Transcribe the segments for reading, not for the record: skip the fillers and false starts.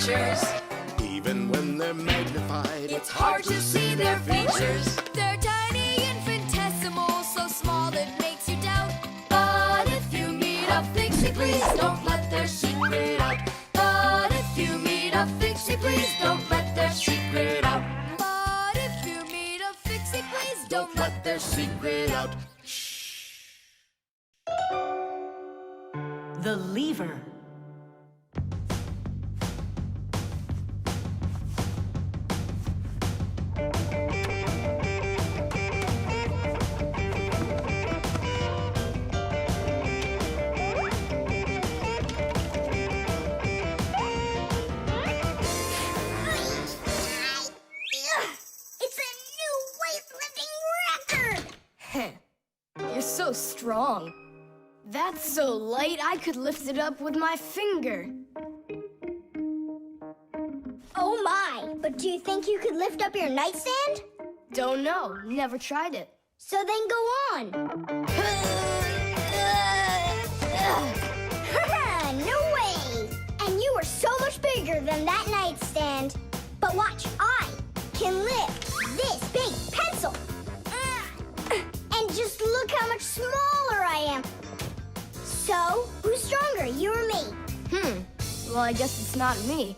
creatures. Even when they're magnified, It's hard to see their features. They're tiny, infinitesimal, so small it makes you doubt. But if you meet a Fixie, please don't let their secret out. But if you meet a Fixie, please don't let their secret out. But if you meet a Fixie, please don't let their secret out. The lever. You're so strong. That's so light I could lift it up with my finger. Oh my! But do you think you could lift up your nightstand? Don't know. Never tried it. So then go on. No way! And you are so much bigger than that nightstand. But watch, I can lift this big pencil. And just look how much smaller I am. So, who's stronger, you or me? Well, I guess it's not me.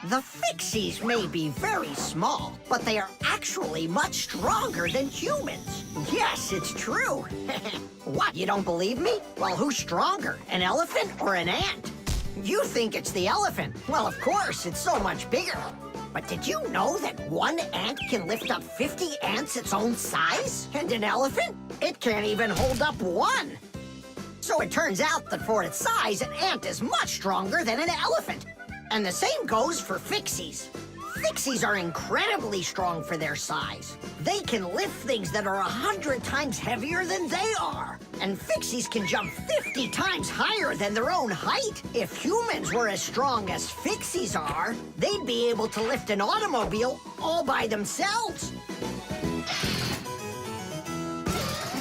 The Fixies may be very small, but they are actually much stronger than humans. Yes, it's true. What, you don't believe me? Well, who's stronger, an elephant or an ant? You think it's the elephant. Well, of course, it's so much bigger. But did you know that one ant can lift up 50 ants its own size? And an elephant? It can't even hold up one. So it turns out that for its size, an ant is much stronger than an elephant. And the same goes for Fixies. Fixies are incredibly strong for their size. They can lift things that are 100 times heavier than they are. And Fixies can jump 50 times higher than their own height. If humans were as strong as Fixies are, they'd be able to lift an automobile all by themselves.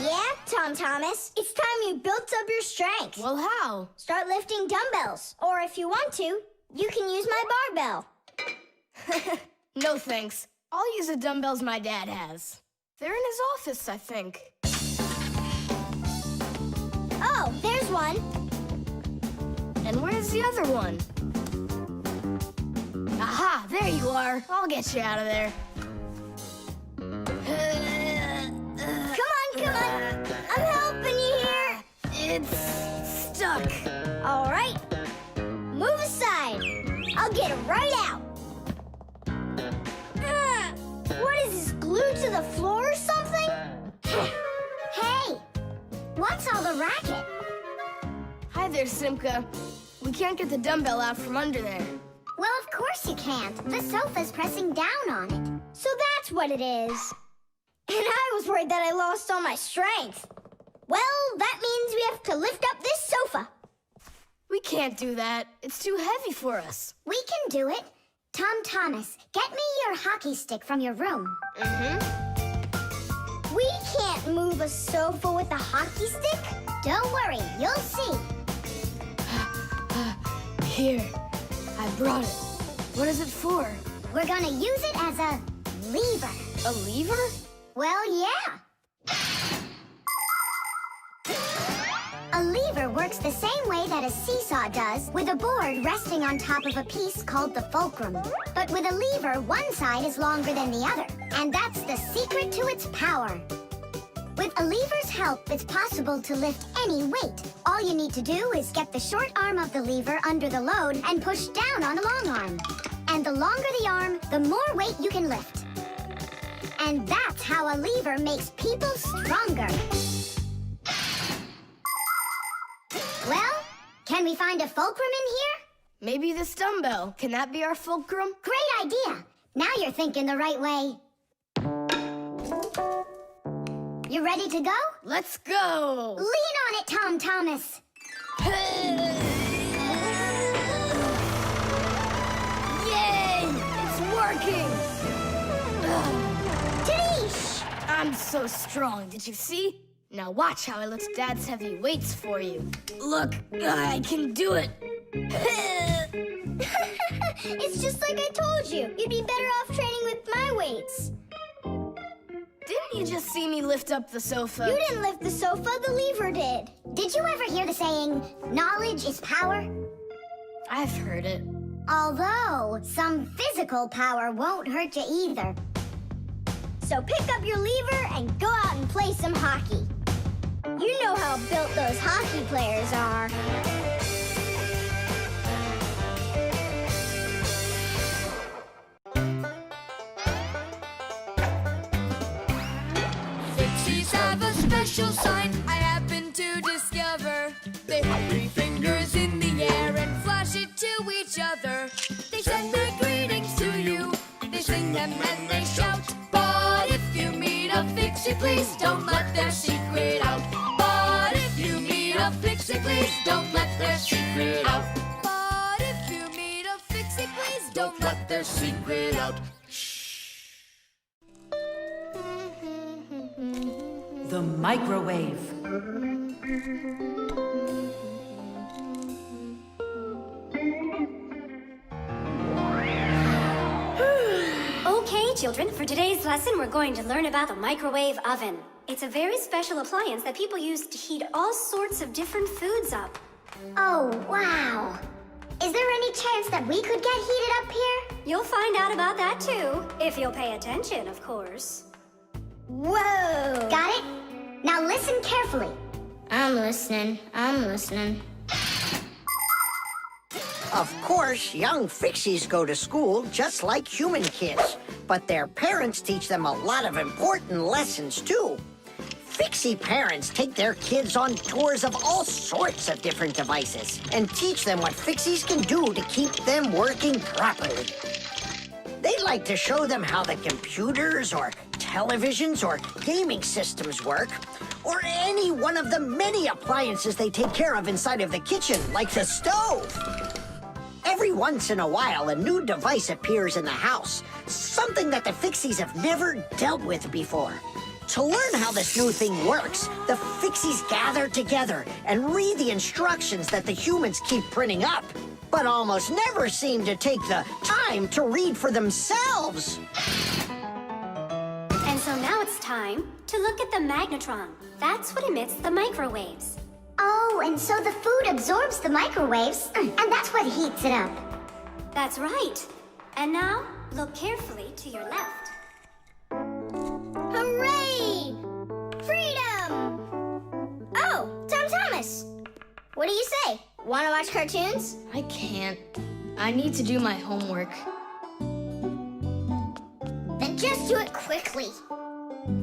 Yeah, Tom Thomas. It's time you built up your strength. Well, how? Start lifting dumbbells. Or if you want to, you can use my barbell. No, thanks. I'll use the dumbbells my dad has. They're in his office, I think. Oh, there's one. And where's the other one? Aha, there you are. I'll get you out of there. Come on. I'm helping you here. It's stuck. All right. Move aside. I'll get it right out. What is this, glued to the floor or something? Hey, what's all the racket? Hi there, Simka. We can't get the dumbbell out from under there. Well, of course you can't. The sofa's pressing down on it. So that's what it is. And I was worried that I lost all my strength. Well, that means we have to lift up this sofa. We can't do that. It's too heavy for us. We can do it. Tom Thomas, get me your hockey stick from your room. We can't move a sofa with a hockey stick. Don't worry, you'll see. Here, I brought it. What is it for? We're gonna use it as a lever. A lever? Well, yeah. A lever works the same way that a seesaw does, with a board resting on top of a piece called the fulcrum. But with a lever, one side is longer than the other, and that's the secret to its power. With a lever's help, it's possible to lift any weight. All you need to do is get the short arm of the lever under the load and push down on the long arm. And the longer the arm, the more weight you can lift. And that's how a lever makes people stronger. Well, can we find a fulcrum in here? Maybe this dumbbell. Can that be our fulcrum? Great idea! Now you're thinking the right way. You ready to go? Let's go! Lean on it, Tom Thomas. Yay! It's working! Tadoosh! I'm so strong, did you see? Now watch how I lift Dad's heavy weights for you. Look, I can do it. It's just like I told you. You'd be better off training with my weights. Didn't you just see me lift up the sofa? You didn't lift the sofa, the lever did. Did you ever hear the saying, knowledge is power? I've heard it. Although, some physical power won't hurt you either. So pick up your lever and go out and play some hockey. You know how built those hockey players are. Fixies have a special sign I happen to discover. They have 3 fingers in the air and flash it to each other. They send their greetings to you. They sing them and they shout. But if you meet a Fixie, please don't let their secret out. But if you meet a Fixie, please don't let their secret out. But if you meet a Fixie, please don't let their secret out. The microwave. Okay, children, for today's lesson, we're going to learn about the microwave oven. It's a very special appliance that people use to heat all sorts of different foods up. Oh, wow. Is there any chance that we could get heated up here? You'll find out about that too, if you'll pay attention, of course. Whoa! Got it? Now listen carefully. I'm listening. Of course, young Fixies go to school just like human kids, but their parents teach them a lot of important lessons, too. Fixie parents take their kids on tours of all sorts of different devices and teach them what Fixies can do to keep them working properly. They like to show them how the computers or televisions or gaming systems work, or any one of the many appliances they take care of inside of the kitchen, like the stove. Every once in a while, a new device appears in the house, something that the Fixies have never dealt with before. To learn how this new thing works, the Fixies gather together and read the instructions that the humans keep printing up, but almost never seem to take the time to read for themselves. And so now it's time to look at the magnetron. That's what emits the microwaves. Oh, and so the food absorbs the microwaves, and that's what heats it up. That's right. And now, look carefully to your left. Hooray! Freedom! Oh, Tom Thomas. What do you say? Want to watch cartoons? I can't. I need to do my homework. Then just do it quickly.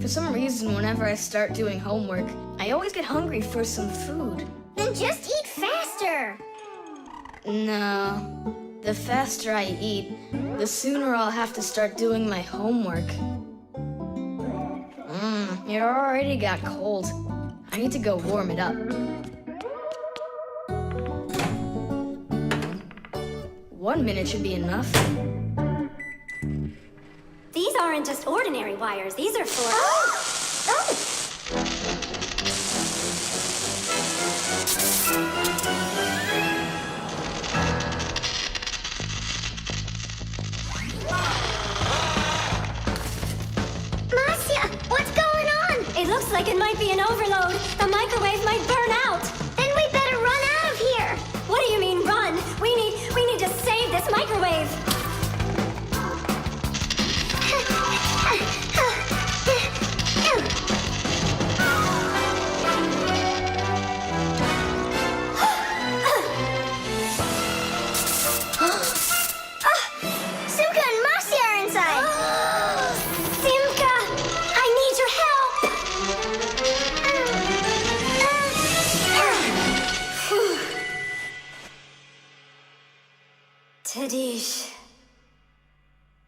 For some reason, whenever I start doing homework, I always get hungry for some food. Then just eat faster. No. The faster I eat, the sooner I'll have to start doing my homework. It already got cold. I need to go warm it up. 1 minute should be enough. These aren't just ordinary wires. These are for... Masiya, what's going on? It looks like it might be an overload. The microwave might burn out. Then we better run out of here. What do you mean, run? We need to save this microwave. Simka and Masiya are inside. Simka, I need your help. Tadish.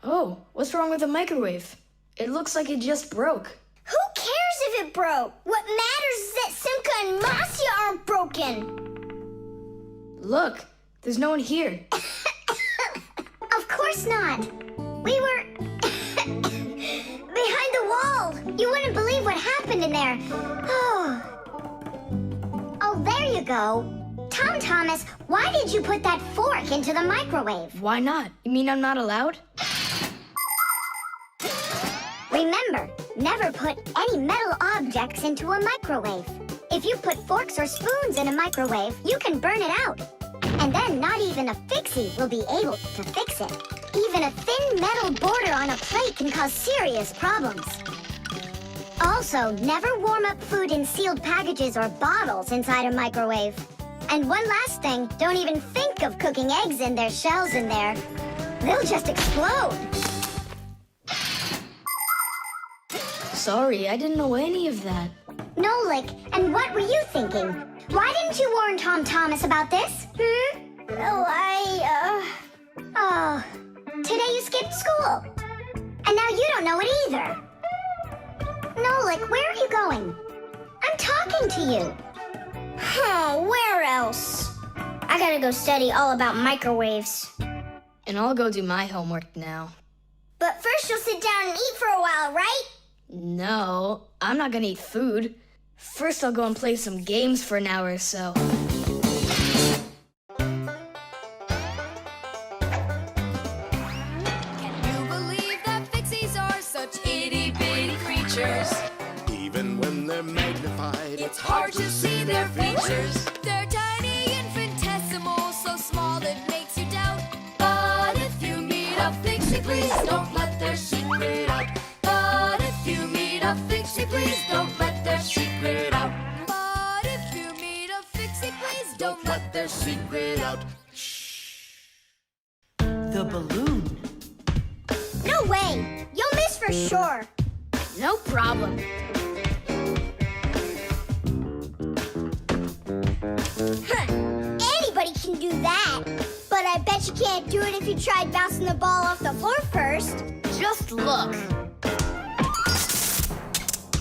Oh, what's wrong with the microwave? It looks like it just broke. Who cares if it broke? What matters is that Simka and Masiya aren't broken. Look, there's no one here. Of course not. We were behind the wall. You wouldn't believe what happened in there. Oh, there you go. Tom Thomas, why did you put that fork into the microwave? Why not? You mean I'm not allowed? Remember, never put any metal objects into a microwave. If you put forks or spoons in a microwave, you can burn it out. And then not even a Fixie will be able to fix it. Even a thin metal border on a plate can cause serious problems. Also, never warm up food in sealed packages or bottles inside a microwave. And one last thing, don't even think of cooking eggs in their shells in there. They'll just explode. Sorry, I didn't know any of that. Nolik, and what were you thinking? Why didn't you warn Tom Thomas about this? Oh, today you skipped school. And now you don't know it either. Nolik, where are you going? I'm talking to you. Oh, where else? I gotta go study all about microwaves. And I'll go do my homework now. But first you'll sit down and eat for a while, right? No, I'm not gonna eat food. First I'll go and play some games for an hour or so. Can you believe that Fixies are such itty-bitty creatures? Even when they're magnified, It's hard to see their features. They're tiny, infinitesimal, so small it makes you doubt. But if you meet a Fixie, please don't let their secret out. But if you meet a Fixie, please don't let their secret out. But if you meet a Fixie, please don't let their secret out. The balloon. No way! You'll miss for sure. No problem. Anybody can do that. But I bet you can't do it if you tried bouncing the ball off the floor first. Just look.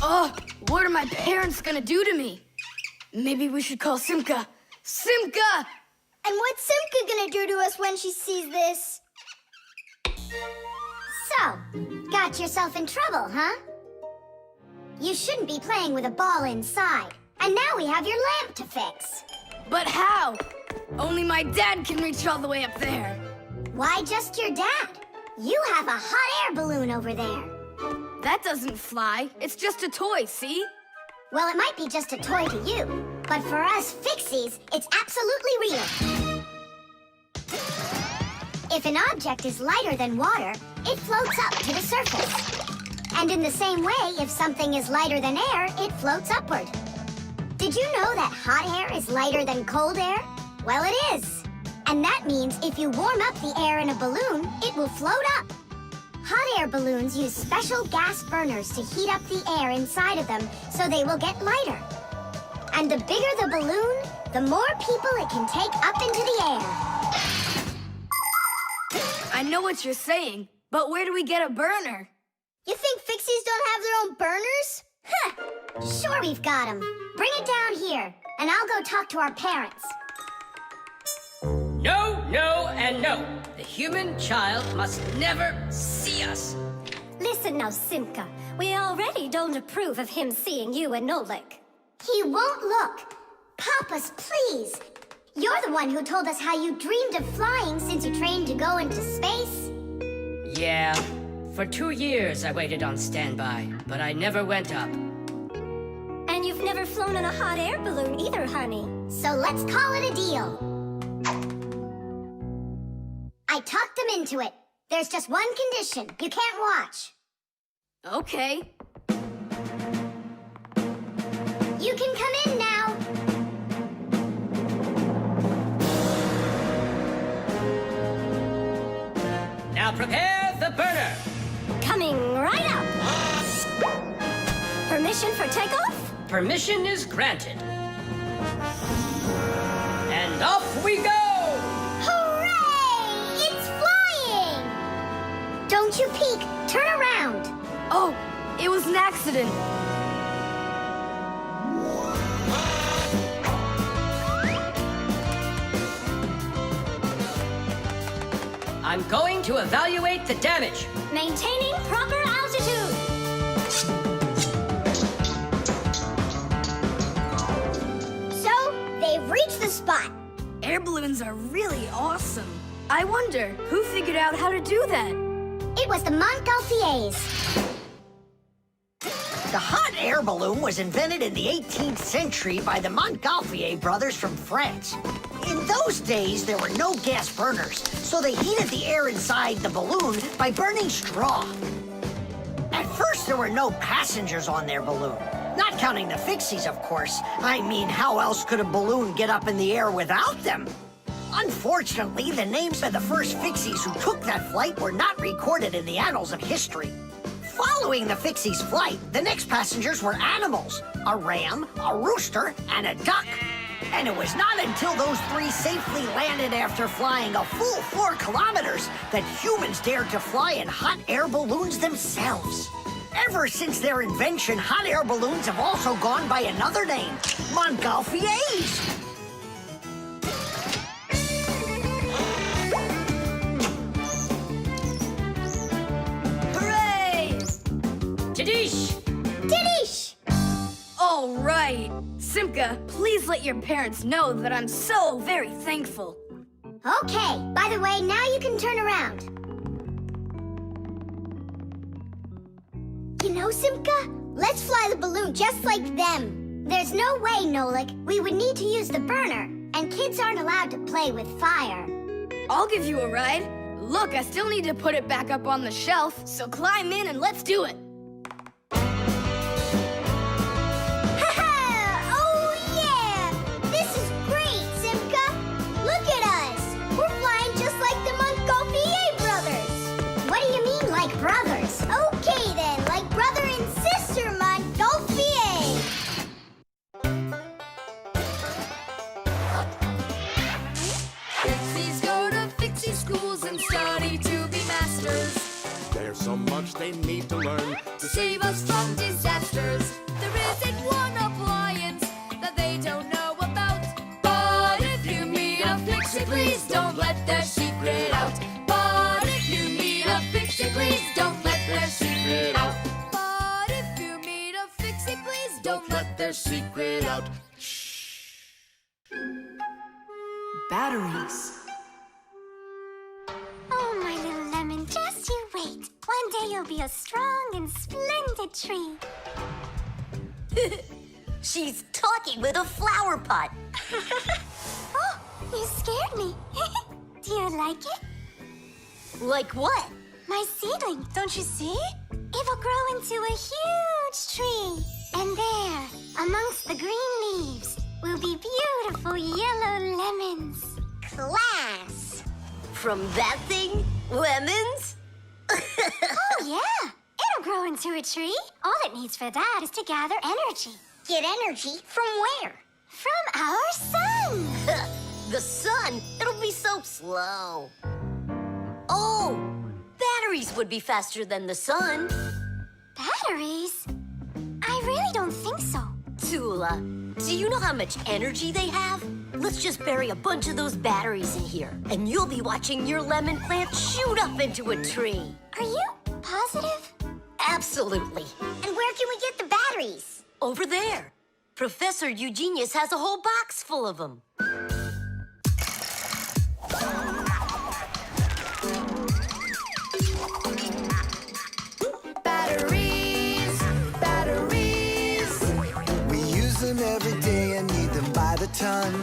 Oh, what are my parents gonna do to me? Maybe we should call Simka. Simka! And what's Simka gonna do to us when she sees this? So, got yourself in trouble, huh? You shouldn't be playing with a ball inside. And now we have your lamp to fix. But how? Only my dad can reach all the way up there. Why just your dad? You have a hot air balloon over there. That doesn't fly. It's just a toy, see? Well, it might be just a toy to you, but for us Fixies, it's absolutely real. If an object is lighter than water, it floats up to the surface. And in the same way, if something is lighter than air, it floats upward. Did you know that hot air is lighter than cold air? Well, it is. And that means if you warm up the air in a balloon, it will float up. Hot air balloons use special gas burners to heat up the air inside of them so they will get lighter. And the bigger the balloon, the more people it can take up into the air. I know what you're saying, but where do we get a burner? You think Fixies don't have their own burners? Sure we've got 'em. Bring it down here, and I'll go talk to our parents. No, no, and no. The human child must never see us. Listen now, Simka. We already don't approve of him seeing you and Nolik. He won't look. Papus, please. You're the one who told us how you dreamed of flying since you trained to go into space. Yeah, for 2 years I waited on standby, but I never went up. And you've never flown in a hot air balloon either, honey. So let's call it a deal. I talked them into it. There's just one condition. You can't watch. Okay. You can come in now. Now prepare the burner. Coming right up. Permission for takeoff? Permission is granted. And off we go! Hooray! It's flying! Don't you peek. Turn around. Oh, it was an accident. I'm going to evaluate the damage. Maintaining proper altitude. So, they've reached the spot. air balloons are really awesome. I wonder, who figured out how to do that? It was the Montgolfiers. The hot air balloon was invented in the 18th century by the Montgolfier brothers from France. In those days, there were no gas burners, so they heated the air inside the balloon by burning straw. At first, there were no passengers on their balloon. Not counting the Fixies, of course. I mean, how else could a balloon get up in the air without them? Unfortunately, the names of the first Fixies who took that flight were not recorded in the annals of history. Following the Fixies' flight, the next passengers were animals: a ram, a rooster, and a duck. And it was not until those three safely landed after flying a full 4 kilometers that humans dared to fly in hot air balloons themselves. Ever since their invention, hot air balloons have also gone by another name, Montgolfiers. Hooray! Tidish! Tidish! All right. Simka, please let your parents know that I'm so very thankful. Okay, by the way, now you can turn around. You know, Simka, let's fly the balloon just like them. There's no way, Nolik. We would need to use the burner, and kids aren't allowed to play with fire. I'll give you a ride. Look, I still need to put it back up on the shelf, so climb in and let's do it. Brothers. Okay then, like brother and sister, Montgolfier. Fixies go to Fixie schools and study to be masters. There's so much they need to learn To save us from disasters. There isn't one appliance that they don't know about. But if you meet a Fixie, please don't let their secret out. But if you meet a Fixie, please don't let their secret out. But if you meet a Fixie, please don't let their secret out. Batteries. Oh, my little lemon, just you wait. One day you'll be a strong and splendid tree. She's talking with a flower pot. Oh, you scared me. Do you like it? Like what? My seedling, don't you see? It will grow into a huge tree. And there, amongst the green leaves, will be beautiful yellow lemons. Class! From that thing? Lemons? Oh, yeah. It'll grow into a tree. All it needs for that is to gather energy. Get energy from where? From our sun. The sun? It'll be so slow. Oh, batteries would be faster than the sun. Batteries? I really don't think so. Tula, do you know how much energy they have? Let's just bury a bunch of those batteries in here, and you'll be watching your lemon plant shoot up into a tree. Are you positive? Absolutely. And where can we get the batteries? Over there. Professor Eugenius has a whole box full of them. Batteries, batteries. We use them every day and need them by the ton.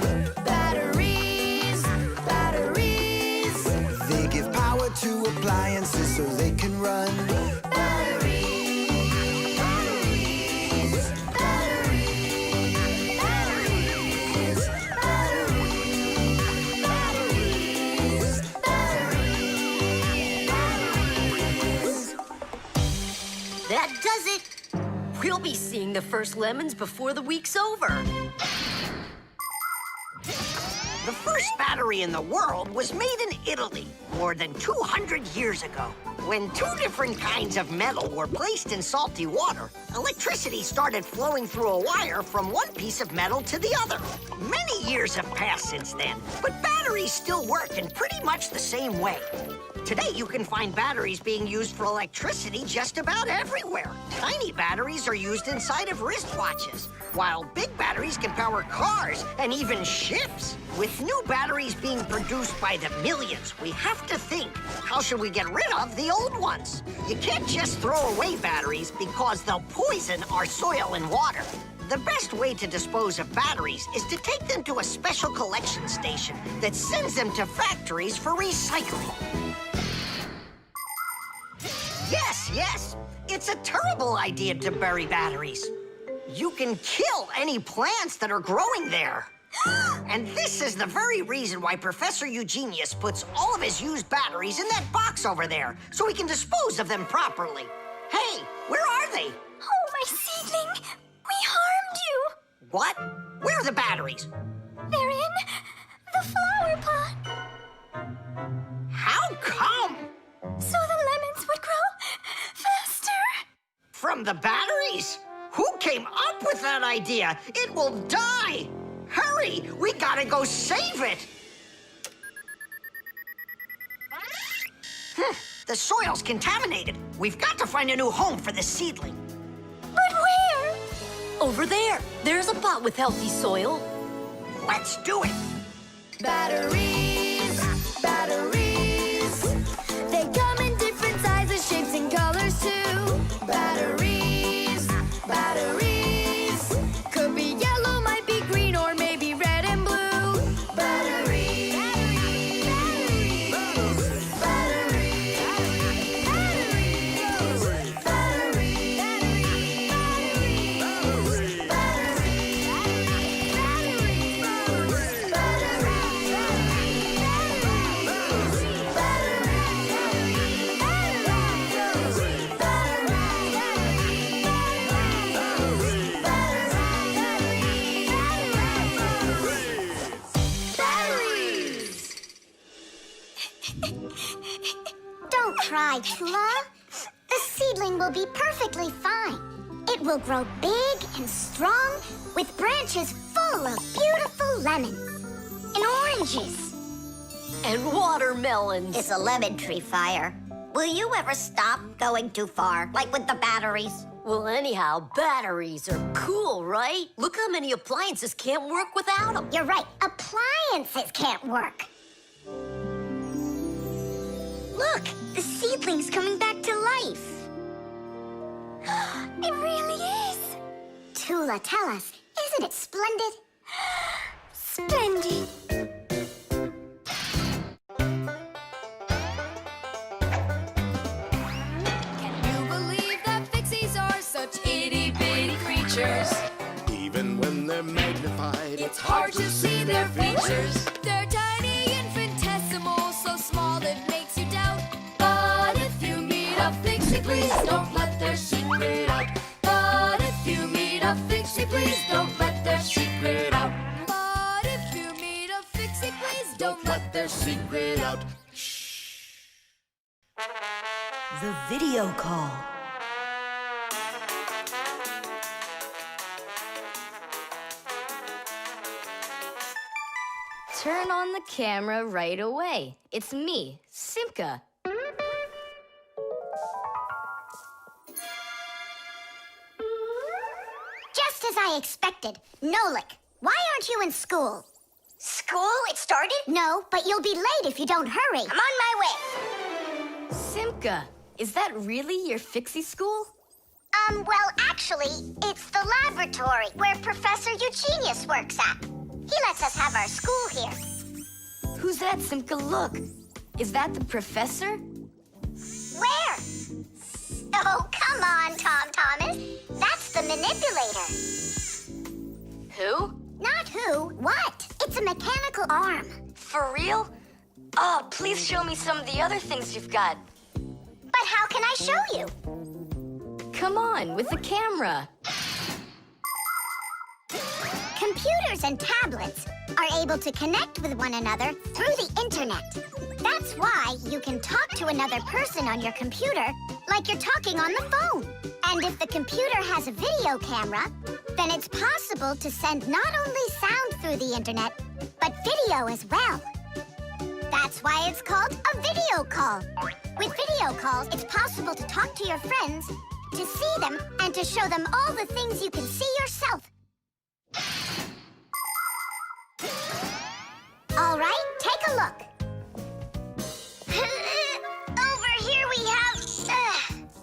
Batteries, batteries. They give power to appliances so they can run. Batteries, batteries, batteries, batteries, batteries, batteries. That does it. We'll be seeing the first lemons before the week's over. The first battery in the world was made in Italy more than 200 years ago. When 2 different kinds of metal were placed in salty water, electricity started flowing through a wire from one piece of metal to the other. Many years have passed since then, but batteries batteries still work in pretty much the same way. Today, you can find batteries being used for electricity just about everywhere. Tiny batteries are used inside of wristwatches, while big batteries can power cars and even ships. With new batteries being produced by the millions, we have to think, how should we get rid of the old ones? You can't just throw away batteries because they'll poison our soil and water. The best way to dispose of batteries is to take them to a special collection station that sends them to factories for recycling. Yes, it's a terrible idea to bury batteries. You can kill any plants that are growing there. And this is the very reason why Professor Eugenius puts all of his used batteries in that box over there, so he can dispose of them properly. Hey, where are they? Oh, my seedling! We harmed you! What? Where are the batteries? They're in the flower pot. How come? So the lemons would grow faster. From the batteries? Who came up with that idea? It will die! Hurry! We gotta go save it! The soil's contaminated. We've got to find a new home for the seedling. But where? Over there. There's a pot with healthy soil. Let's do it! Batteries, batteries. They come in different sizes, shapes, and colors too. Batteries, batteries. Could be yellow, might be green, or maybe red and blue. Batteries, batteries, batteries, batteries, Don't cry, Tula. The seedling will be perfectly fine. It will grow big and strong with branches full of beautiful lemons and oranges. And watermelons. It's a lemon tree fire. Will you ever stop going too far, like with the batteries? Well, anyhow, batteries are cool, right? Look how many appliances can't work without them. You're right. Appliances can't work. Look, the seedling's coming back to life. It really is. Tula, tell us, isn't it splendid? Splendid. Can you believe that Fixies are such itty-bitty creatures? Even when they're magnified, It's hard to see their features. They're tiny, infinitesimal, so small it makes you doubt. But if you meet a Fixie, please don't let their secret out. But if you meet a Fixie, please don't let their secret out. But if you meet a Fixie, please don't let their secret out. The video call. Turn on the camera right away. It's me, Simka. Just as I expected. Nolik, why aren't you in school? School? It started? No, but you'll be late if you don't hurry. I'm on my way. Simka, is that really your Fixie school? Well, actually, it's the laboratory where Professor Eugenius works at. He lets us have our school here. Who's that, Simka? Look. Is that the professor? Where? Oh, come on, Tom Thomas. That's the manipulator. Who? Not who, what? It's a mechanical arm. For real? Oh, please show me some of the other things you've got. But how can I show you? Come on, with the camera. Computers and tablets are able to connect with one another through the internet. That's why you can talk to another person on your computer like you're talking on the phone. And if the computer has a video camera, then it's possible to send not only sound through the internet, but video as well. That's why it's called a video call. With video calls, it's possible to talk to your friends, to see them, and to show them all the things you can see yourself. All right, take a look. Over here we have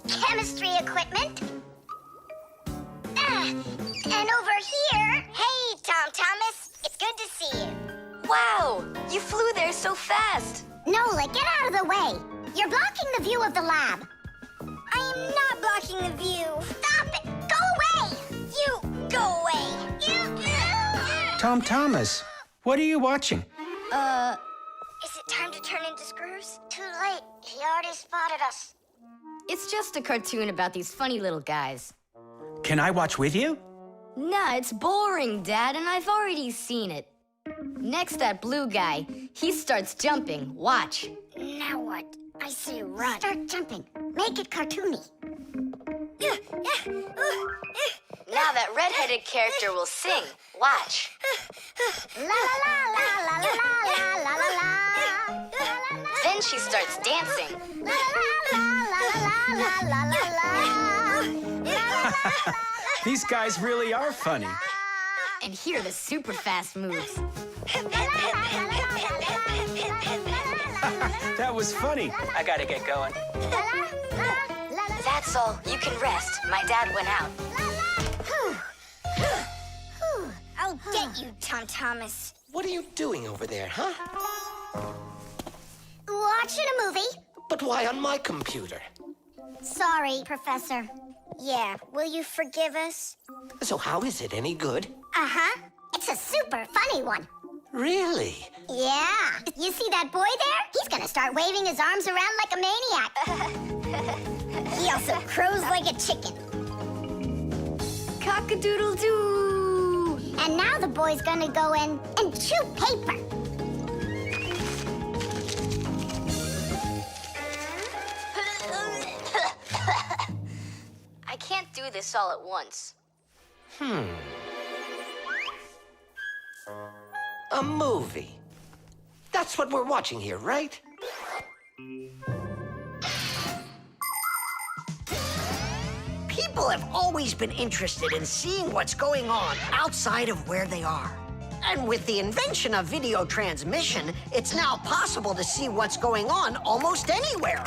chemistry equipment. And over here... Hey, Tom Thomas. It's good to see you. Wow, you flew there so fast. Nolik, get out of the way. You're blocking the view of the lab. I am not blocking the view. Stop it! Go away! You go away. Tom Thomas, what are you watching? Is it time to turn into screws? Too late. He already spotted us. It's just a cartoon about these funny little guys. Can I watch with you? Nah, it's boring, Dad, and I've already seen it. Next, that blue guy, he starts jumping. Watch. Now what? I say run. Start jumping. Make it cartoony. Now that redheaded character will sing. Watch. La la la la la la la la la. Then she starts dancing. La la la la la la la. These guys really are funny. And here are the super fast moves. That was funny. I gotta get going. That's all. You can rest. My dad went out. I'll get you, Tom Thomas. What are you doing over there, huh? Watching a movie. But why on my computer? Sorry, Professor. Yeah, will you forgive us? So how is it any good? Uh-huh. It's a super funny one. Really? Yeah. You see that boy there? He's gonna start waving his arms around like a maniac. He also crows like a chicken. Cock-a-doodle-doo! And now the boy's gonna go in and chew paper. I can't do this all at once. A movie. That's what we're watching here, right? People have always been interested in seeing what's going on outside of where they are. And with the invention of video transmission, it's now possible to see what's going on almost anywhere.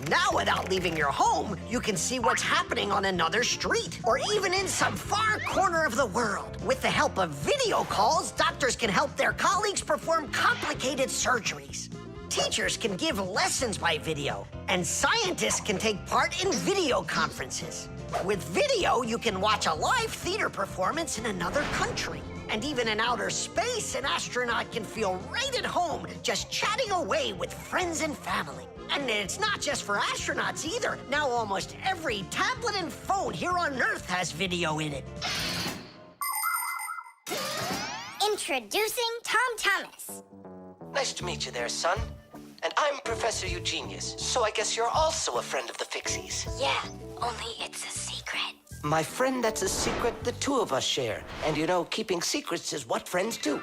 Now, without leaving your home, you can see what's happening on another street, or even in some far corner of the world. With the help of video calls, doctors can help their colleagues perform complicated surgeries. Teachers can give lessons by video, and scientists can take part in video conferences. With video, you can watch a live theater performance in another country. And even in outer space, an astronaut can feel right at home, just chatting away with friends and family. And it's not just for astronauts either. Now almost every tablet and phone here on Earth has video in it. Introducing Tom Thomas. Nice to meet you there, son. And I'm Professor Eugenius, so I guess you're also a friend of the Fixies. Yeah, only it's a secret. My friend, that's a secret the two of us share. And you know, keeping secrets is what friends do.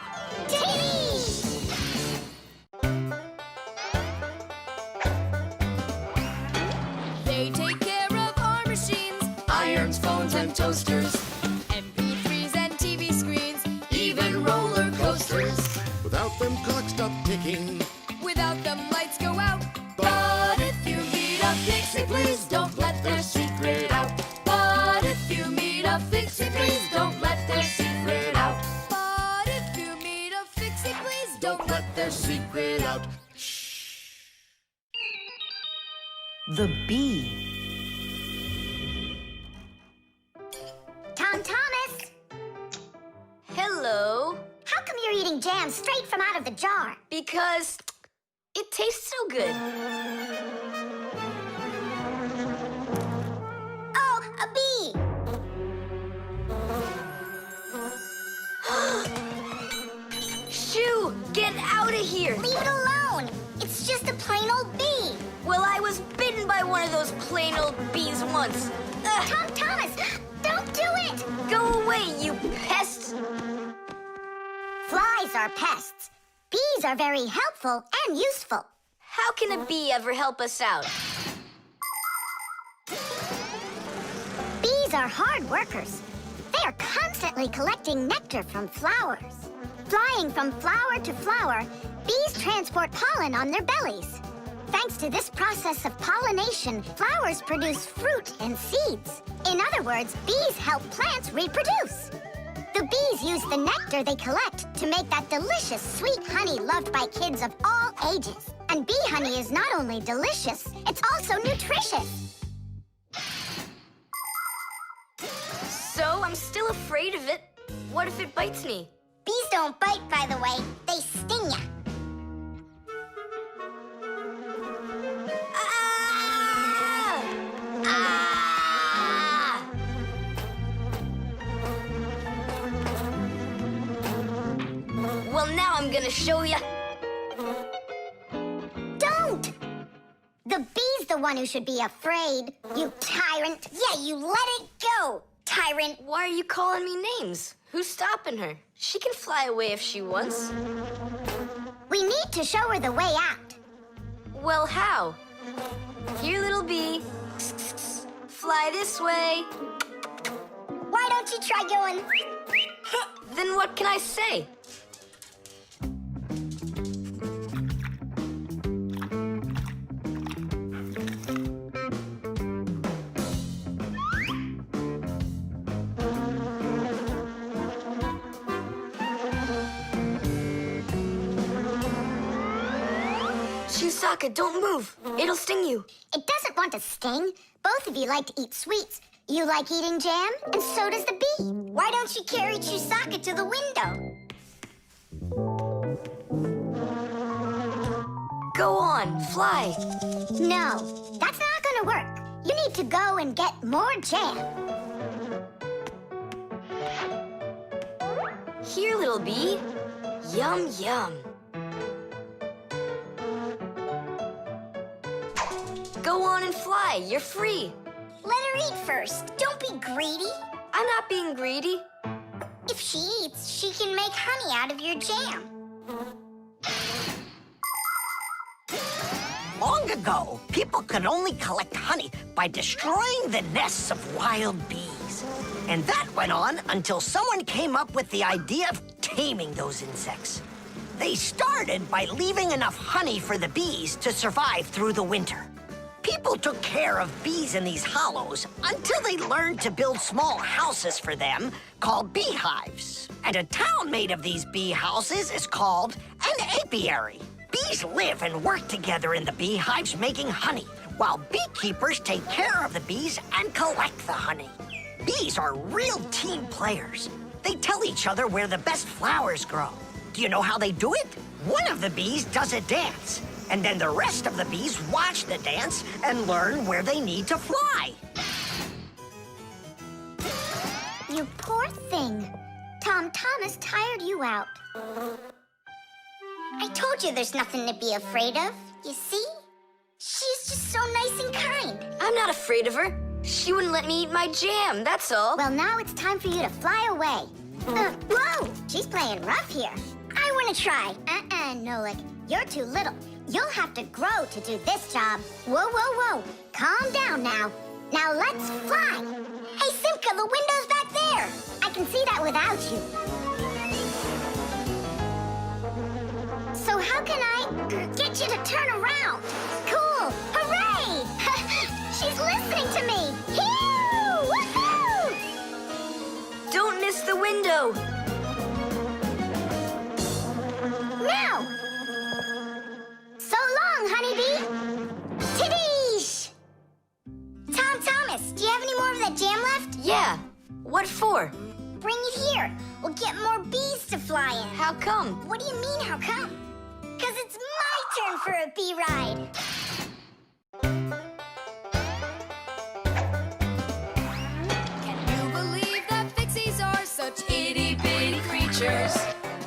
They take care of our machines, irons, phones, and toasters, MP3s and TV screens, even roller coasters. Without them, clocks stop ticking. Without them, lights go out. But if you meet a Fixie, please don't let their secret out. But if you meet a Fixie, please don't let their secret out. But if you meet a Fixie, please don't let their secret out. The bee. Tom Thomas! Hello. How come you're eating jam straight from out of the jar? Because it tastes so good. Oh, a bee! Shoo! Get out of here! Leave it alone! It's just a plain old bee! Well, I was bitten by one of those plain old bees once. Tom Thomas, don't do it! Go away, you pest! Flies are pests. Bees are very helpful and useful. How can a bee ever help us out? Bees are hard workers. They are constantly collecting nectar from flowers. Flying from flower to flower, bees transport pollen on their bellies. Thanks to this process of pollination, flowers produce fruit and seeds. In other words, bees help plants reproduce. The bees use the nectar they collect to make that delicious sweet honey loved by kids of all ages. And bee honey is not only delicious, it's also nutritious. So I'm still afraid of it. What if it bites me? Bees don't bite, by the way. They sting ya. Ah! Ah! Well, now I'm gonna show ya. Don't! The bee's the one who should be afraid, you tyrant. Yeah, you let it go, tyrant. Why are you calling me names? Who's stopping her? She can fly away if she wants. We need to show her the way out. Well, how? Here, little bee. Fly this way. Why don't you try going? Then what can I say? Chisaka, don't move. It'll sting you. It doesn't want to sting. Both of you like to eat sweets. You like eating jam, and so does the bee. Why don't you carry Chisaka to the window? Go on, fly. No, that's not gonna work. You need to go and get more jam. Here, little bee. Yum, yum. Go on and fly. You're free. Let her eat first. Don't be greedy. I'm not being greedy. If she eats, she can make honey out of your jam. Long ago, people could only collect honey by destroying the nests of wild bees. And that went on until someone came up with the idea of taming those insects. They started by leaving enough honey for the bees to survive through the winter. People took care of bees in these hollows until they learned to build small houses for them called beehives. And a town made of these bee houses is called an apiary. Bees live and work together in the beehives making honey, while beekeepers take care of the bees and collect the honey. Bees are real team players. They tell each other where the best flowers grow. Do you know how they do it? One of the bees does a dance, and then the rest of the bees watch the dance and learn where they need to fly. You poor thing. Tom Thomas tired you out. I told you there's nothing to be afraid of. You see? She's just so nice and kind. I'm not afraid of her. She wouldn't let me eat my jam, that's all. Well, now it's time for you to fly away. Whoa! She's playing rough here. I want to try. Nolik. You're too little. You'll have to grow to do this job. Whoa, whoa, whoa. Calm down now. Now let's fly. Hey, Simka, the window's back there. I can see that without you. So how can I get you to turn around? Cool! Hooray! She's listening to me! Phew! Woohoo! Don't miss the window! Now! So long, honeybee! Tidish! Tom Thomas, do you have any more of that jam left? Yeah. What for? Bring it here. We'll get more bees to fly in. How come? What do you mean, how come? Because it's my turn for a bee ride. Can you believe that Fixies are such itty-bitty creatures?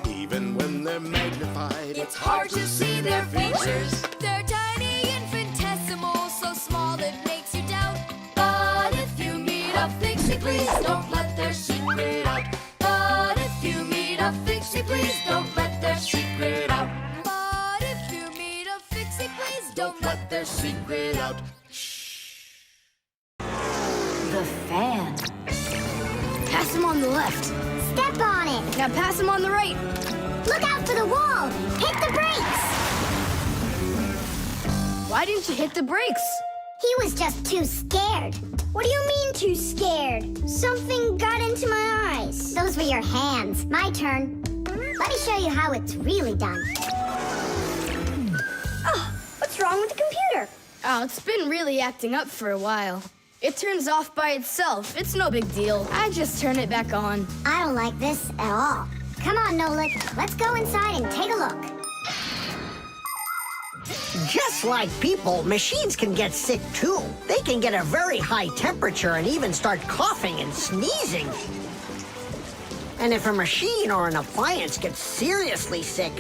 Even when they're magnified, It's hard to see their features. They're tiny, infinitesimal, so small it makes you doubt. But if you meet a Fixie, please don't let their secret out. But if you meet a Fixie, please don't let their secret out. Pass him on the left. Step on it. Now pass him on the right. Look out for the wall. Hit the brakes. Why didn't you hit the brakes? He was just too scared. What do you mean too scared? Something got into my eyes. Those were your hands. My turn. Let me show you how it's really done. Oh, what's wrong with the computer? Oh, it's been really acting up for a while. It turns off by itself. It's no big deal. I just turn it back on. I don't like this at all. Come on, Nolik. Let's go inside and take a look. Just like people, machines can get sick too. They can get a very high temperature and even start coughing and sneezing. And if a machine or an appliance gets seriously sick,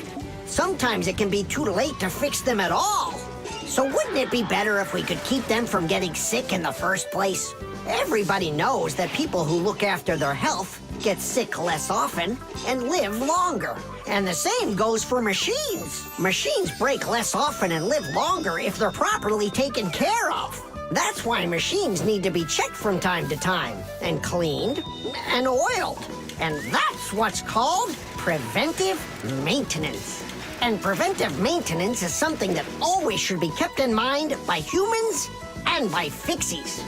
sometimes it can be too late to fix them at all. So wouldn't it be better if we could keep them from getting sick in the first place? Everybody knows that people who look after their health get sick less often and live longer. And the same goes for machines. Machines break less often and live longer if they're properly taken care of. That's why machines need to be checked from time to time and cleaned and oiled. And that's what's called preventive maintenance. And preventive maintenance is something that always should be kept in mind by humans and by Fixies.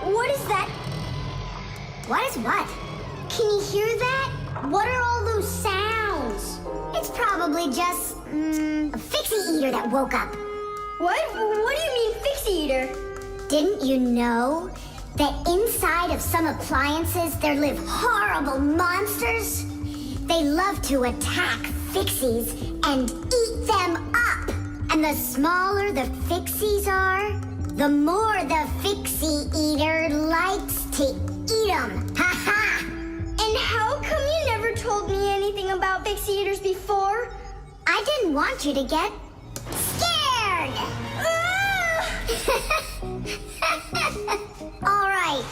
What is that? What is what? Can you hear that? What are all those sounds? It's probably just, a Fixie eater that woke up. What? What do you mean, Fixie eater? Didn't you know that inside of some appliances there live horrible monsters? They love to attack Fixies and eat them up. And the smaller the Fixies are, the more the Fixie eater likes to eat them. Ha ha! And how come you never told me anything about Fixie eaters before? I didn't want you to get scared! All right,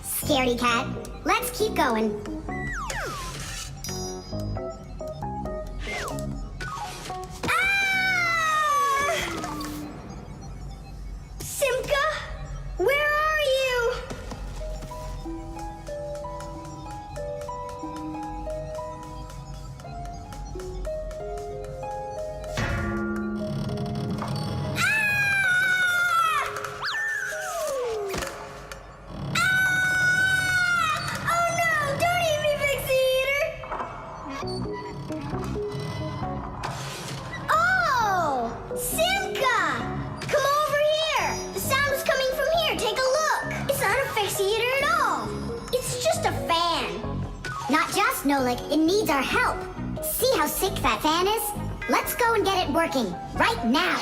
scaredy cat, let's keep going. Simka, where are you? Oh no, don't eat me, Fixie eater! Oh, Simka! Come over here! The sound is coming from here. Take a look. It's not a Fixie eater at all. It's just a fan. Not just, Nolik, it needs our help. See how sick that fan is? Let's go and get it working, right now.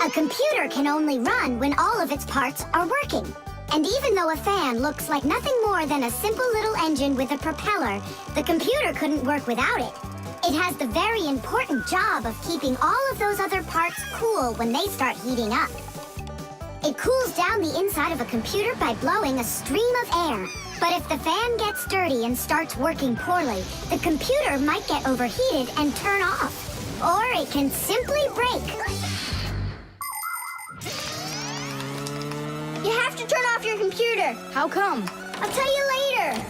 A computer can only run when all of its parts are working. And even though a fan looks like nothing more than a simple little engine with a propeller, the computer couldn't work without it. It has the very important job of keeping all of those other parts cool when they start heating up. It cools down the inside of a computer by blowing a stream of air. But if the fan gets dirty and starts working poorly, the computer might get overheated and turn off. Or it can simply break. You have to turn off your computer. How come? I'll tell you later.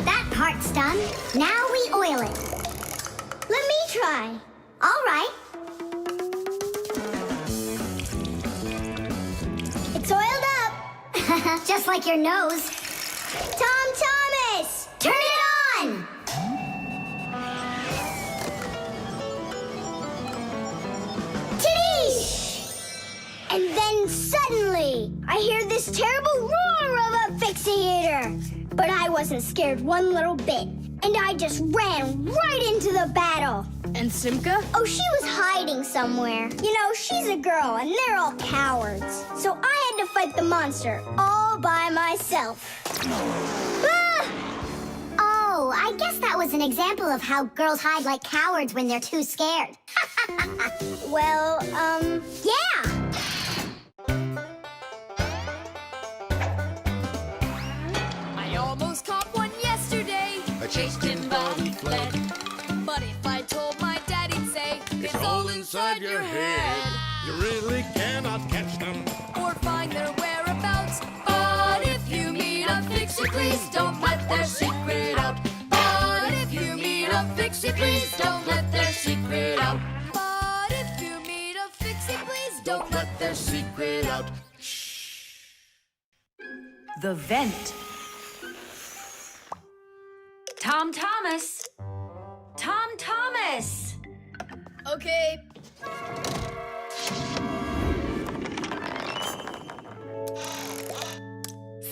That part's done. Now we oil it. Let me try. All right. It's oiled up. Just like your nose. Tom Thomas! Turn it on! Tiddish! And then suddenly, I hear this terrible roar of a Fixie eater. But I wasn't scared one little bit. And I just ran right into the battle. And Simka? Oh, she was hiding somewhere. You know, she's a girl, and they're all cowards. So I had to fight the monster all by myself. Ah! Oh, Oh, I guess that was an example of how girls hide like cowards when they're too scared. Well, yeah. I almost caught one yesterday. I chased him, but he fled. But if I told my dad, he'd say, It's all inside your head. You really cannot catch them. or find their whereabouts. But if you meet a Fixie, please don't let their secret out. But if you meet a Fixie, please don't let their secret out. But if you meet a Fixie, please don't let their secret out. The vent. Tom Thomas. Tom Thomas. Okay.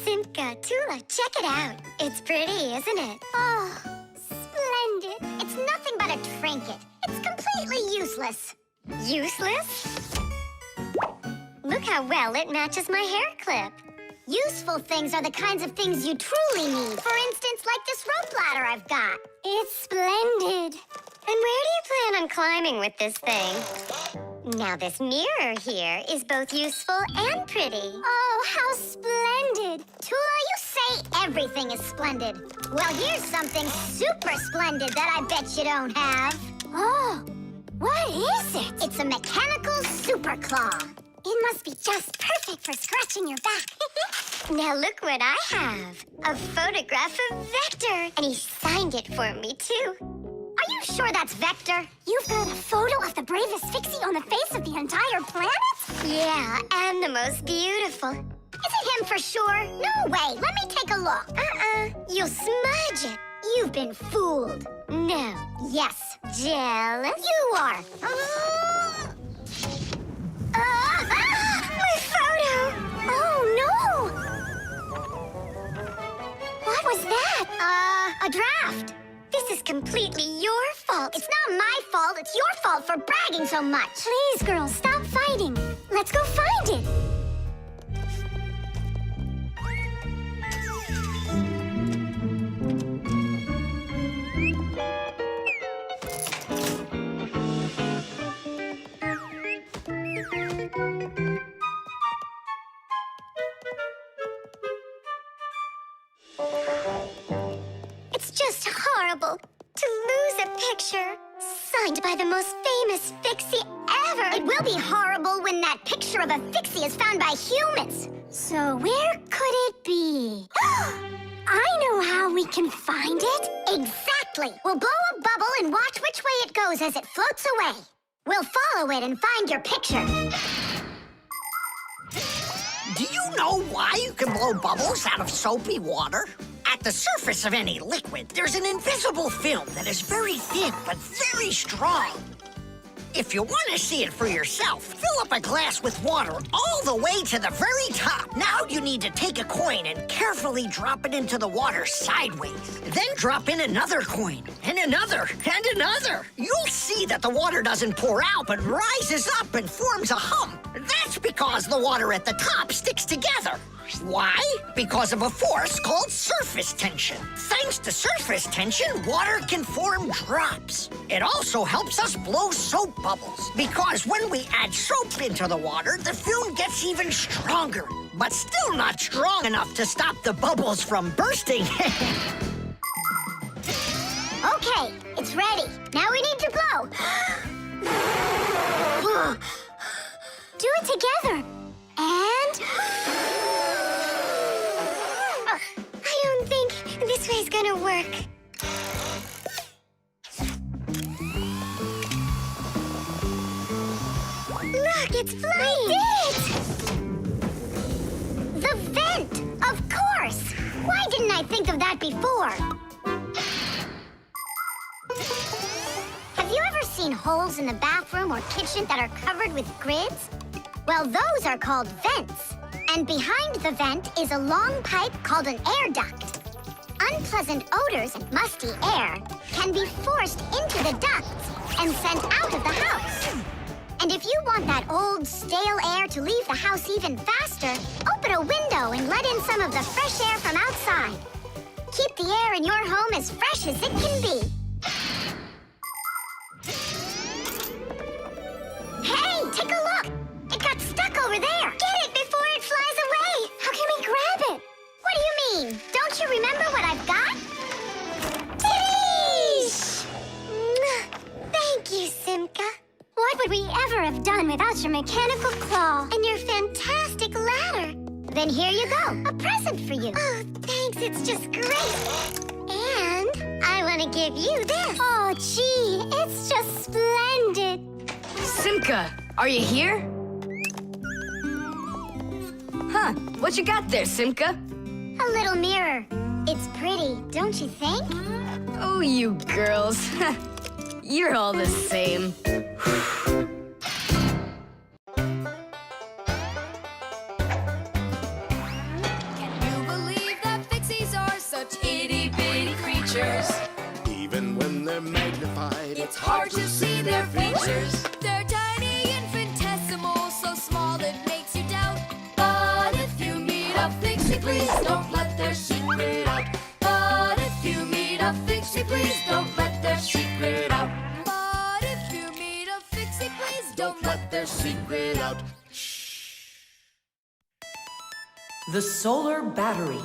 Simka, Tula, check it out. It's pretty, isn't it? Oh, splendid. It's nothing but a trinket. It's completely useless. Useless? Look how well it matches my hair clip. Useful things are the kinds of things you truly need. For instance, like this rope ladder I've got. It's splendid. And where do you plan on climbing with this thing? Now, this mirror here is both useful and pretty. Oh, how splendid. Tula, you say everything is splendid. Well, here's something super splendid that I bet you don't have. Oh, what is it? It's a mechanical super claw. It must be just perfect for scratching your back. Now look what I have. A photograph of Vector. And he signed it for me, too. Are you sure that's Vector? You've got a photo of the bravest Fixie on the face of the entire planet? Yeah, and the most beautiful. Is it him for sure? No way. Let me take a look. You'll smudge it. You've been fooled. No. Yes. Jealous? You are. My photo! Oh, no! What was that? A draft. This is completely your fault. It's not my fault. It's your fault for bragging so much. Please, girls, stop fighting. Let's go find it. It's just horrible to lose a picture signed by the most famous Fixie ever. It will be horrible when that picture of a Fixie is found by humans. So where could it be? I know how we can find it. Exactly. We'll blow a bubble and watch which way it goes as it floats away. We'll follow it and find your picture. Do you know why you can blow bubbles out of soapy water? At the surface of any liquid, there's an invisible film that is very thin but very strong. If you want to see it for yourself, fill up a glass with water all the way to the very top. Now you need to take a coin and carefully drop it into the water sideways. Then drop in another coin, and another, and another. You'll see that the water doesn't pour out, but rises up and forms a hump. That's because the water at the top sticks together. Why? Because of a force called surface tension. Thanks to surface tension, water can form drops. It also helps us blow soap bubbles, because when we add soap into the water, the film gets even stronger, but still not strong enough to stop the bubbles from bursting. Okay, it's ready. Now we need to blow. Do it together. And... I don't think this way's gonna work. Look, it's flying! We did it! The vent! Of course! Why didn't I think of that before? Have you ever seen holes in the bathroom or kitchen that are covered with grids? Well, those are called vents. And behind the vent is a long pipe called an air duct. Unpleasant odors and musty air can be forced into the ducts and sent out of the house. And if you want that old, stale air to leave the house even faster, open a window and let in some of the fresh air from outside. Keep the air in your home as fresh as it can be. Hey, take a look! It got stuck over there! Get it before it flies away! How can we grab it? What do you mean? Don't you remember what I've got? Titties! Thank you, Simka. What would we ever have done without your mechanical claw and your fantastic ladder? Then here you go, a present for you. Oh, thanks, it's just great. And I want to give you this. Oh, gee, it's just splendid. Simka, are you here? Huh, what you got there, Simka? A little mirror. It's pretty, don't you think? Oh, you girls. You're all the same. Can you believe that Fixies are such itty-bitty creatures? Even when they're magnified, It's hard to see their features. They're tiny, infinitesimal, so small it makes you doubt. But if you meet a Fixie, please don't let their secret out. But if you meet a Fixie, please don't let their secret out. But if you meet a Fixie, please don't let their secret out. The solar battery.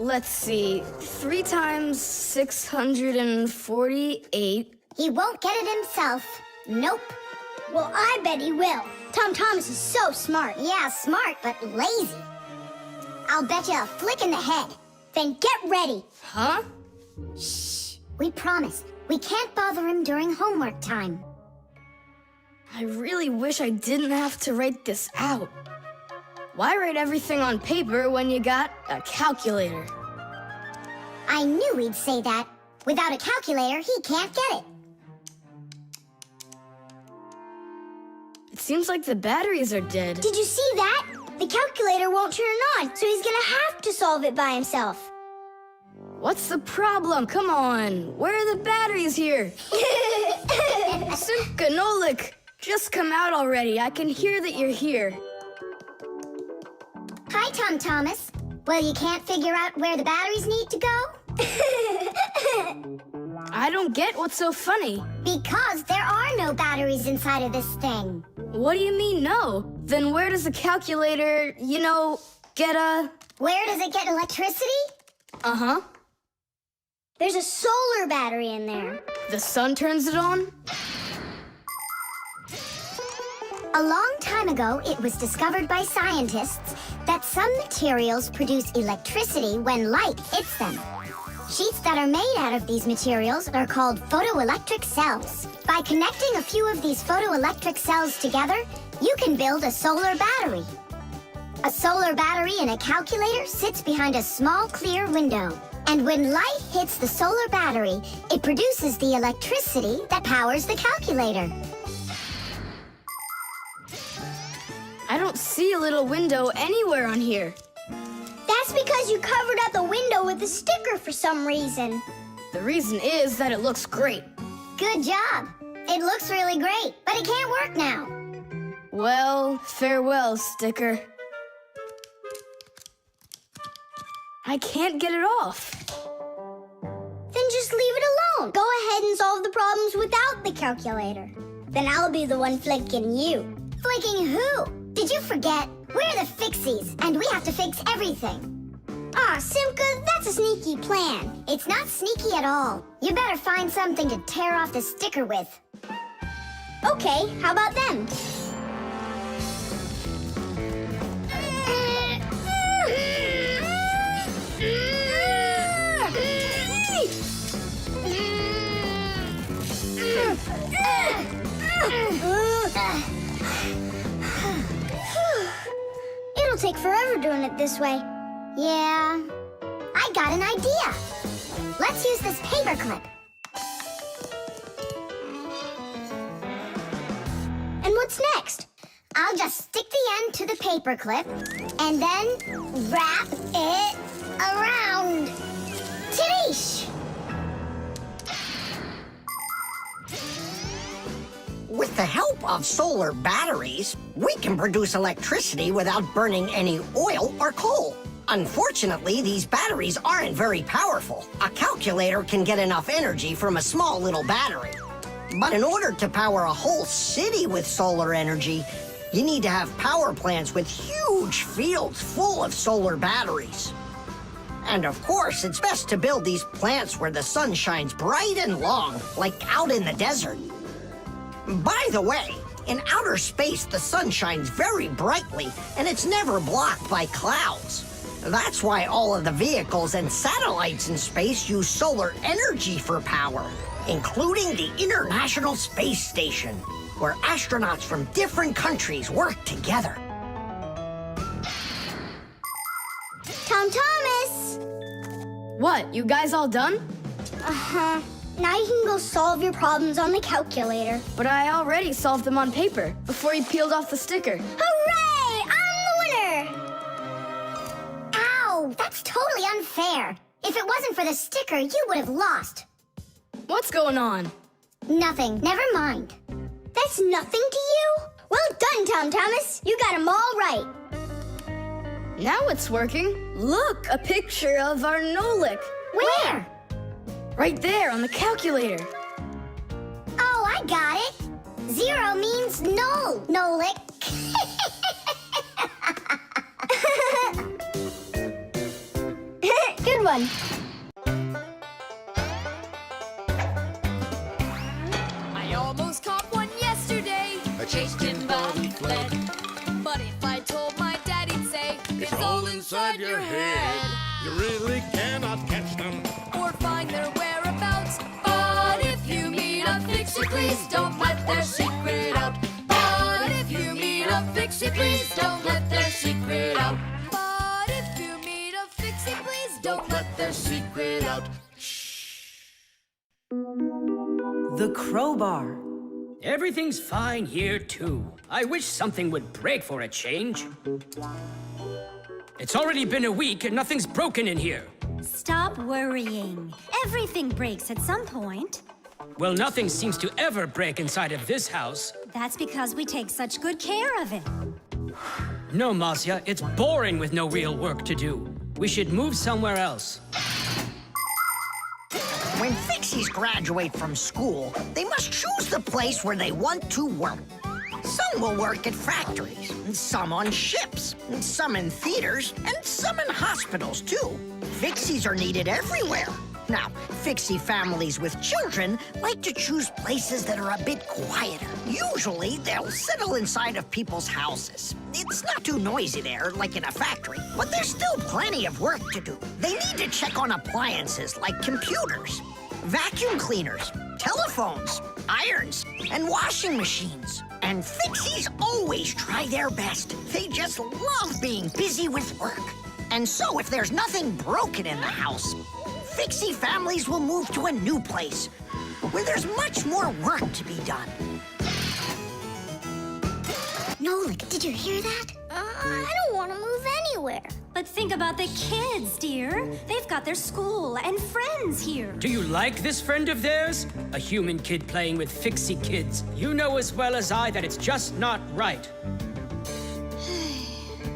Let's see, 3 times 648. He won't get it himself. Nope. Well, I bet he will. Tom Thomas is so smart. Yeah, smart, but lazy. I'll bet you a flick in the head. Then get ready. Huh? Shh. We promised. We can't bother him during homework time. I really wish I didn't have to write this out. Why write everything on paper when you got a calculator? I knew he'd say that. Without a calculator, he can't get it. It seems like the batteries are dead. Did you see that? The calculator won't turn on, so he's gonna have to solve it by himself. What's the problem? Come on. Where are the batteries here? Simka, Nolik, just come out already. I can hear that you're here. Hi, Tom Thomas. Well, you can't figure out where the batteries need to go? I don't get what's so funny. Because there are no batteries inside of this thing. What do you mean, no? Then where does the calculator, get a... Where does it get electricity? Uh-huh. There's a solar battery in there. The sun turns it on? A long time ago, it was discovered by scientists that some materials produce electricity when light hits them. Sheets that are made out of these materials are called photoelectric cells. By connecting a few of these photoelectric cells together, you can build a solar battery. A solar battery in a calculator sits behind a small clear window. And when light hits the solar battery, it produces the electricity that powers the calculator. I don't see a little window anywhere on here. That's because you covered up the window with a sticker for some reason. The reason is that it looks great. Good job. It looks really great, but it can't work now. Well, farewell, sticker. I can't get it off. Then just leave it alone. Go ahead and solve the problems without the calculator. Then I'll be the one flicking you. Flicking who? Did you forget? We're the Fixies, and we have to fix everything. Ah, Simka, that's a sneaky plan. It's not sneaky at all. You better find something to tear off the sticker with. Okay, how about them? It'll take forever doing it this way. Yeah, I got an idea. Let's use this paper clip. And what's next? I'll just stick the end to the paper clip and then wrap it around. Tadoosh! With the help of solar batteries, we can produce electricity without burning any oil or coal. Unfortunately, these batteries aren't very powerful. A calculator can get enough energy from a small little battery. But in order to power a whole city with solar energy, you need to have power plants with huge fields full of solar batteries. And of course, it's best to build these plants where the sun shines bright and long, like out in the desert. By the way, in outer space, the sun shines very brightly, and it's never blocked by clouds. That's why all of the vehicles and satellites in space use solar energy for power, including the International Space Station, where astronauts from different countries work together. Tom Thomas! What, you guys all done? Uh-huh. Now you can go solve your problems on the calculator. But I already solved them on paper before you peeled off the sticker. Hooray! I'm the winner! Ow! That's totally unfair. If it wasn't for the sticker, you would have lost. What's going on? Nothing. Never mind. That's nothing to you? Well done, Tom Thomas. You got them all right. Now it's working. Look, a picture of our Nolik. Where? Right there on the calculator. Oh, I got it. 0 means no, Nolik. Good one. I almost caught one yesterday. I chased him, but he fled. But if I told my dad, he'd say, It's all inside your head. You really cannot catch them. Or find their whereabouts. But if you meet a Fixie, please don't let their secret out. But if you meet a Fixie, please don't let their secret out. But if you meet a Fixie, please don't let their secret out. The crowbar. Everything's fine here, too. I wish something would break for a change. It's already been a week and nothing's broken in here. Stop worrying. Everything breaks at some point. Well, nothing seems to ever break inside of this house. That's because we take such good care of it. No, Masiya, it's boring with no real work to do. We should move somewhere else. When Fixies graduate from school, they must choose the place where they want to work. Some will work at factories, and some on ships, and some in theaters, and some in hospitals, too. Fixies are needed everywhere. Now, Fixie families with children like to choose places that are a bit quieter. Usually, they'll settle inside of people's houses. It's not too noisy there, like in a factory, but there's still plenty of work to do. They need to check on appliances like computers, vacuum cleaners, telephones, irons, and washing machines. And Fixies always try their best. They just love being busy with work. And so if there's nothing broken in the house, Fixie families will move to a new place where there's much more work to be done. Nolik, did you hear that? I don't want to move anywhere. But think about the kids, dear. They've got their school and friends here. Do you like this friend of theirs? A human kid playing with Fixie kids. You know as well as I that it's just not right.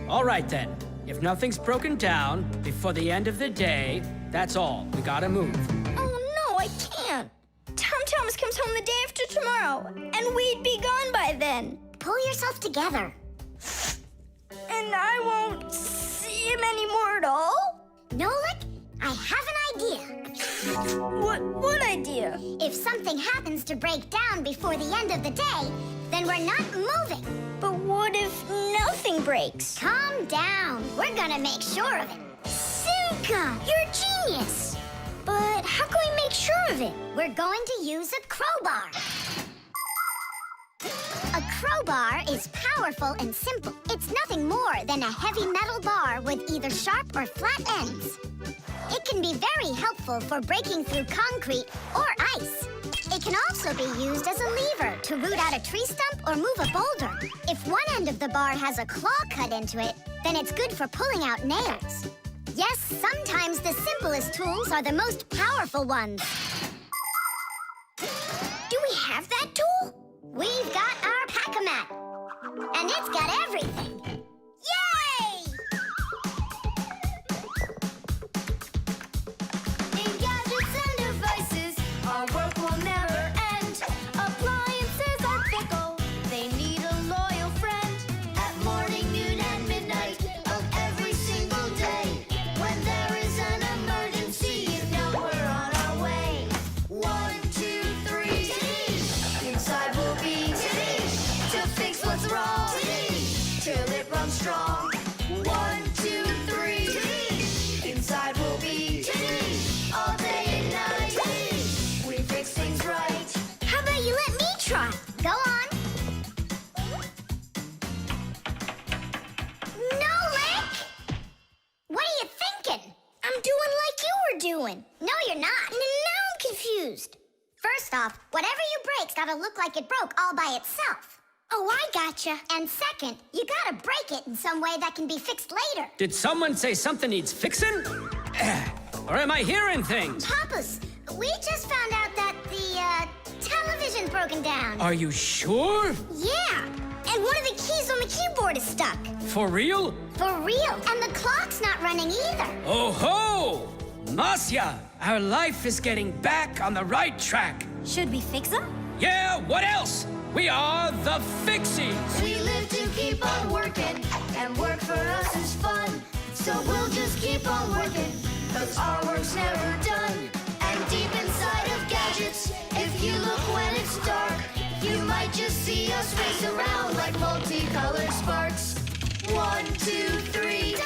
All right, then. If nothing's broken down before the end of the day, that's all. We gotta move. Oh, no, I can't. Tom Thomas comes home the day after tomorrow, and we'd be gone by then. Pull yourself together. And I won't see him anymore at all? Nolik, I have an idea. What idea? If something happens to break down before the end of the day, then we're not moving. But what if nothing breaks? Calm down. We're gonna make sure of it. Simka, you're a genius. But how can we make sure of it? We're going to use a crowbar. A crowbar is powerful and simple. It's nothing more than a heavy metal bar with either sharp or flat ends. It can be very helpful for breaking through concrete or ice. It can also be used as a lever to root out a tree stump or move a boulder. If one end of the bar has a claw cut into it, then it's good for pulling out nails. Yes, sometimes the simplest tools are the most powerful ones. Do we have that tool? We've got our pack-a-mat, and it's got everything. Yay! inside will be to fix what's wrong, till it runs strong. 1, 2, 3. Inside will be all day and night. We fix things right. How about you let me try? Go on. Nolik! What are you thinking? I'm doing like you were doing. No, you're not. Now I'm confused. First off, whatever you break's gotta look like it broke all by itself. Oh, I gotcha. And second, you gotta break it in some way that can be fixed later. Did someone say something needs fixing? Or am I hearing things? Papus, we just found out that the television's broken down. Are you sure? Yeah. And one of the keys on the keyboard is stuck. For real? For real. And the clock's not running either. Oh ho! Masiya, our life is getting back on the right track. Should we fix them? Yeah, what else? We are the Fixies. We live to keep on working, and work for us is fun. So we'll just keep on working, 'cause our work's never done. And deep inside of gadgets, if you look when it's dark, you might just see us race around like multicolored sparks. 1, 2, 3.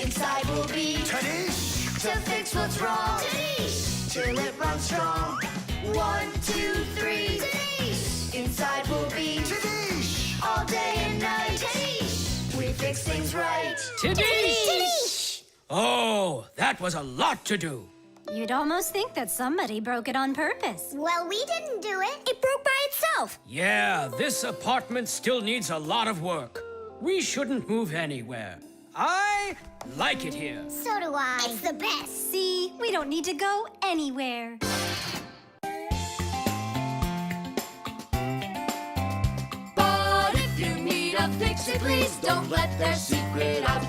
Inside will be to fix what's wrong, till it runs strong. 1, 2, 3. Inside will be all day and night. We fix things right. Tidish! Oh, that was a lot to do. You'd almost think that somebody broke it on purpose. Well, we didn't do it. It broke by itself. Yeah, this apartment still needs a lot of work. We shouldn't move anywhere. I like it here. So do I. It's the best. See, we don't need to go anywhere. But if you meet a Fixie, please don't let their secret out.